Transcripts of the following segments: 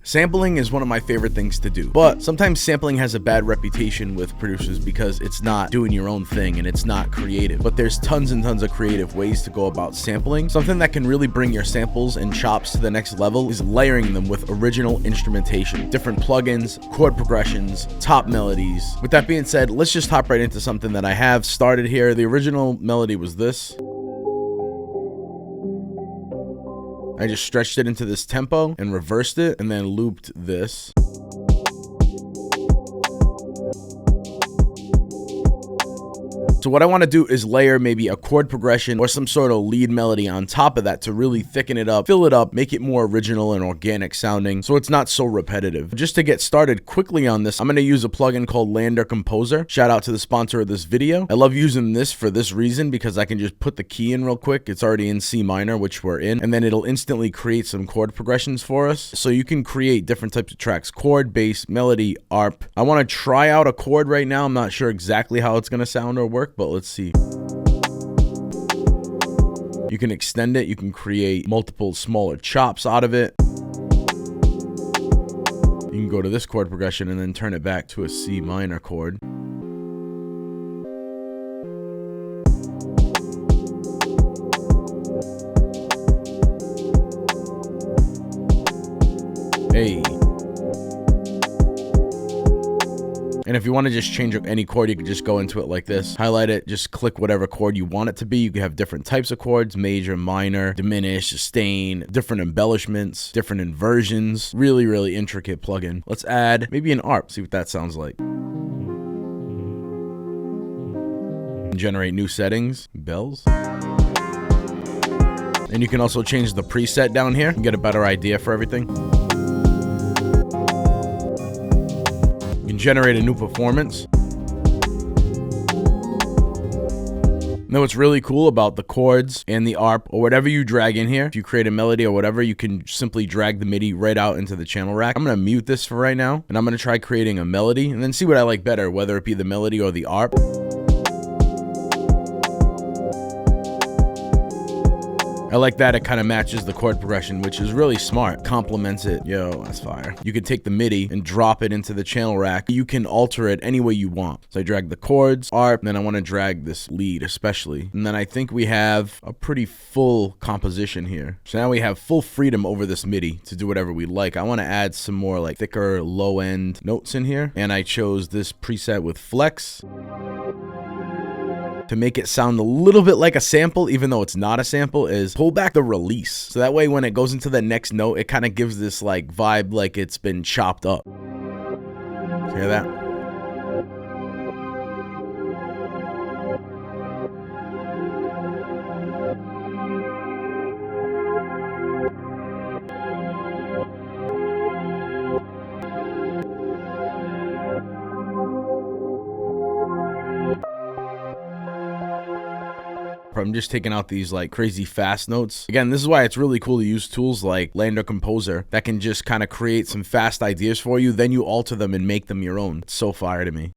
Sampling is one of my favorite things to do, but sometimes sampling has a bad reputation with producers because it's not doing your own thing and it's not creative. But there's tons and tons of creative ways to go about sampling. Something that can really bring your samples and chops to the next level is layering them with original instrumentation, different plugins, chord progressions, top melodies. With that being said, let's just hop right into something that I have started here. The original melody was this. I just stretched it into this tempo and reversed it and then looped this. So what I want to do is layer maybe a chord progression or some sort of lead melody on top of that to really thicken it up, fill it up, make it more original and organic sounding so it's not so repetitive. Just to get started quickly on this, I'm going to use a plugin called LANDR Composer. Shout out to the sponsor of this video. I love using this for this reason because I can just put the key in real quick. It's already in C minor, which we're in, and then it'll instantly create some chord progressions for us. So you can create different types of tracks: chord, bass, melody, arp. I want to try out a chord right now. I'm not sure exactly how it's going to sound or work, but let's see. You can extend it. You can create multiple smaller chops out of it. You can go to this chord progression and then turn it back to a C minor chord. Hey. And if you want to just change any chord, you can just go into it like this, highlight it, just click whatever chord you want it to be. You can have different types of chords: major, minor, diminish, sustain, different embellishments, different inversions. Really, really intricate plugin. Let's add maybe an ARP, see what that sounds like. Generate new settings, bells. And you can also change the preset down here and get a better idea for everything. Generate a new performance. Now what's really cool about the chords and the ARP or whatever you drag in here, if you create a melody or whatever, you can simply drag the MIDI right out into the channel rack. I'm going to mute this for right now, and I'm going to try creating a melody and then see what I like better, whether it be the melody or the ARP. I like that it kind of matches the chord progression, which is really smart. Complements it. Yo, that's fire. You can take the MIDI and drop it into the channel rack. You can alter it any way you want. So I drag the chords, ARP, and then I want to drag this lead especially. And then I think we have a pretty full composition here. So now we have full freedom over this MIDI to do whatever we like. I want to add some more like thicker low end notes in here. And I chose this preset with flex to make it sound a little bit like a sample, even though it's not a sample, is pull back the release. So that way when it goes into the next note, it kind of gives this like vibe like it's been chopped up. Hear that? I'm just taking out these like crazy fast notes. Again, this is why it's really cool to use tools like LANDR Composer that can just kind of create some fast ideas for you. Then you alter them and make them your own. It's so fire to me.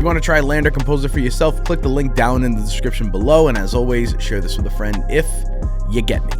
Want to try LANDR Composer for yourself, click the link down in the description below, and as always, share this with a friend if you get me.